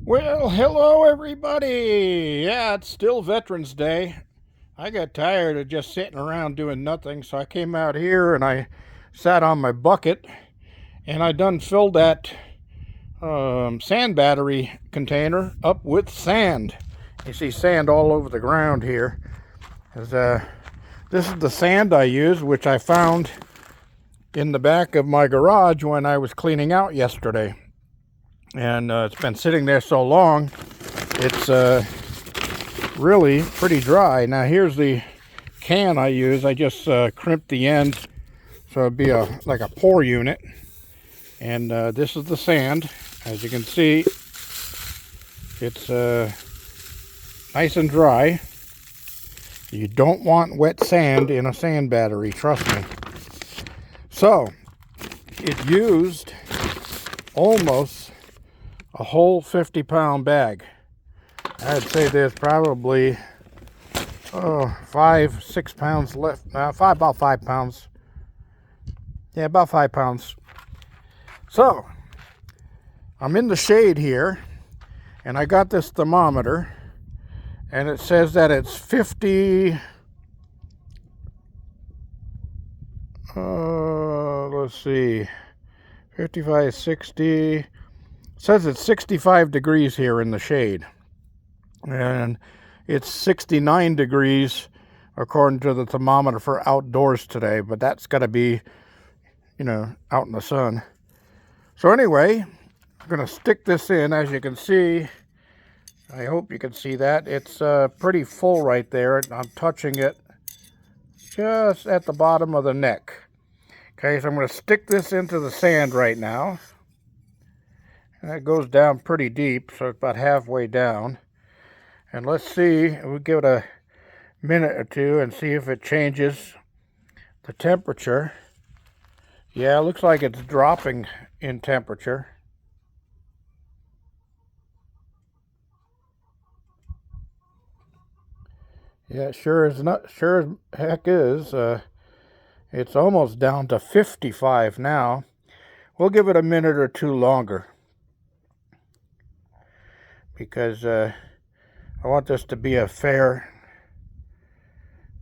Well, hello everybody. Yeah, it's still Veterans Day. I got tired of just sitting around doing nothing, so I came out here and I sat on my bucket and I done filled that sand battery container up with sand. You see sand all over the ground here. This is the sand I use, which I found in the back of my garage when I was cleaning out yesterday. And it's been sitting there so long, it's really pretty dry. Now here's the can I use. I just crimped the end so it'd be like a pour unit. And this is the sand. As you can see, it's nice and dry. You don't want wet sand in a sand battery, trust me. So it used almost a whole 50-pound bag. I'd say there's probably 5-6 pounds left. About 5 pounds. Yeah, about 5 pounds. So I'm in the shade here, and I got this thermometer, and it says that it's 50. Let's see, 55, 60. It says it's 65 degrees here in the shade, and it's 69 degrees according to the thermometer for outdoors today, but that's got to be, out in the sun. So anyway, I'm going to stick this in. As you can see, I hope you can see that. It's pretty full right there. I'm touching it just at the bottom of the neck. Okay, so I'm going to stick this into the sand right now. And it goes down pretty deep, so it's about halfway down. And let's see, we'll give it a minute or two and see if it changes the temperature. Yeah, it looks like it's dropping in temperature. Yeah, sure as heck is. It's almost down to 55 now. We'll give it a minute or two longer, because I want this to be a fair.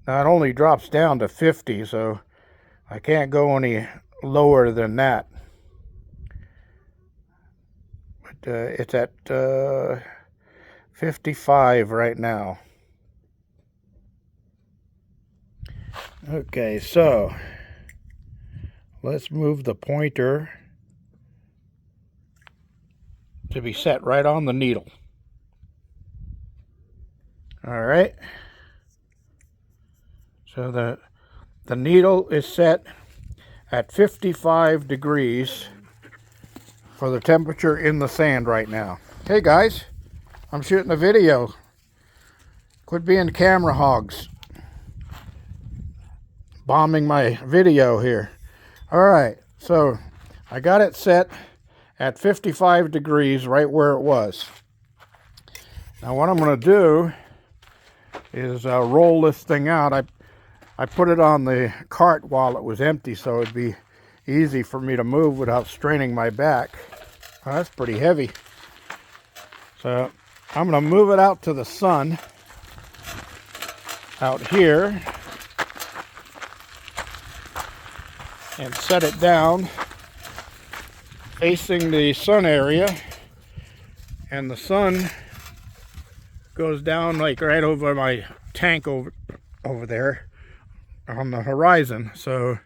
Now it only drops down to 50, so I can't go any lower than that. But it's at 55 right now. Okay, so let's move the pointer to be set right on the needle. All right. So the needle is set at 55 degrees for the temperature in the sand right now. Hey guys, I'm shooting a video. Quit being camera hogs. Bombing my video here. All right, so I got it set at 55 degrees right where it was. Now what I'm going to do is roll this thing out. I put it on the cart while it was empty, so it'd be easy for me to move without straining my back. Oh, that's pretty heavy. So I'm going to move it out to the sun out here and set it down facing the sun area, and the sun goes down like right over my tank over there on the horizon. So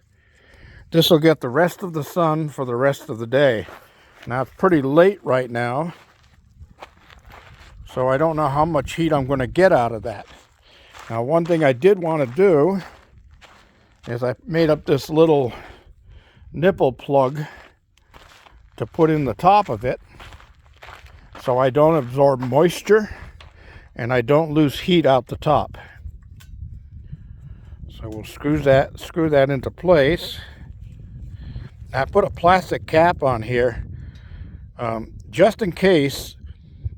this will get the rest of the sun for the rest of the day. Now it's pretty late right now, so I don't know how much heat I'm going to get out of that. Now one thing I did want to do is I made up this little nipple plug to put in the top of it so I don't absorb moisture and I don't lose heat out the top. So we'll screw that into place. I put a plastic cap on here just in case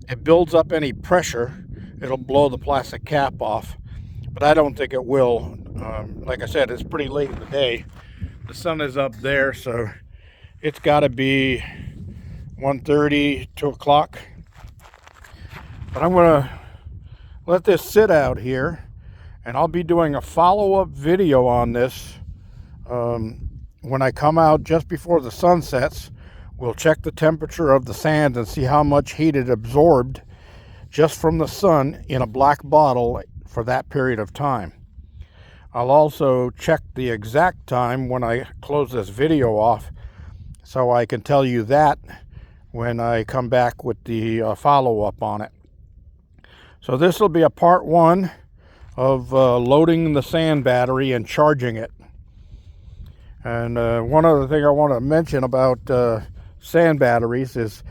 it builds up any pressure. It'll blow the plastic cap off, but I don't think it will. Like I said, it's pretty late in the day. The sun is up there, so it's got to be 1:30, 2 o'clock. But I'm going to let this sit out here, and I'll be doing a follow-up video on this when I come out just before the sun sets. We'll check the temperature of the sand and see how much heat it absorbed just from the sun in a black bottle for that period of time. I'll also check the exact time when I close this video off, so I can tell you that when I come back with the follow-up on it. So this will be a part one of loading the sand battery and charging it. And one other thing I want to mention about sand batteries is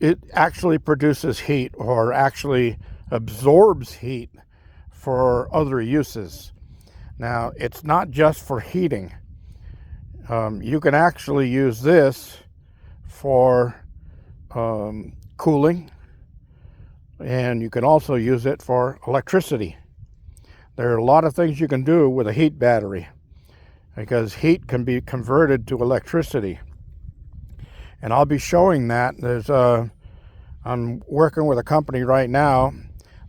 it actually produces heat, or actually absorbs heat for other uses. Now, it's not just for heating. You can actually use this for cooling, and you can also use it for electricity. There are a lot of things you can do with a heat battery, because heat can be converted to electricity. And I'll be showing that. I'm working with a company right now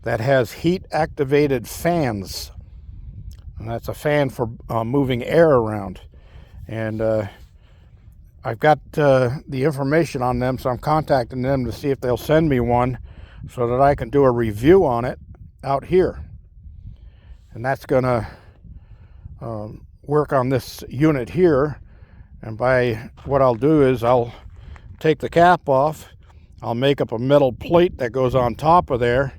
that has heat-activated fans. And that's a fan for moving air around. And I've got the information on them, so I'm contacting them to see if they'll send me one so that I can do a review on it out here. And that's going to work on this unit here. And by what I'll do is I'll take the cap off, I'll make up a metal plate that goes on top of there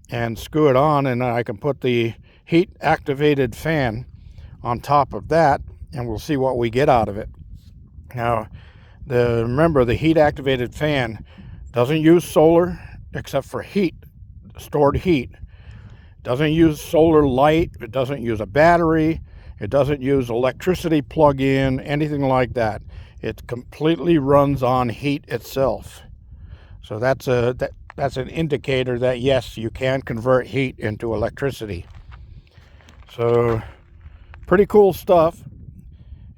and screw it on, and I can put the heat activated fan on top of that, and we'll see what we get out of it. Now, remember, the heat activated fan doesn't use solar except for heat, stored heat. Doesn't use solar light, it doesn't use a battery, it doesn't use electricity plug-in, anything like that. It completely runs on heat itself. So that's an indicator that yes, you can convert heat into electricity. So pretty cool stuff,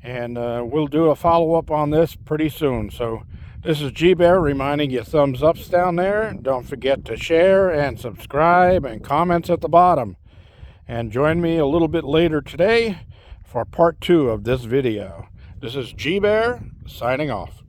and we'll do a follow-up on this pretty soon. So this is G-Bear reminding you, thumbs ups down there. Don't forget to share and subscribe, and comments at the bottom. And join me a little bit later today for part 2 of this video. This is G-Bear signing off.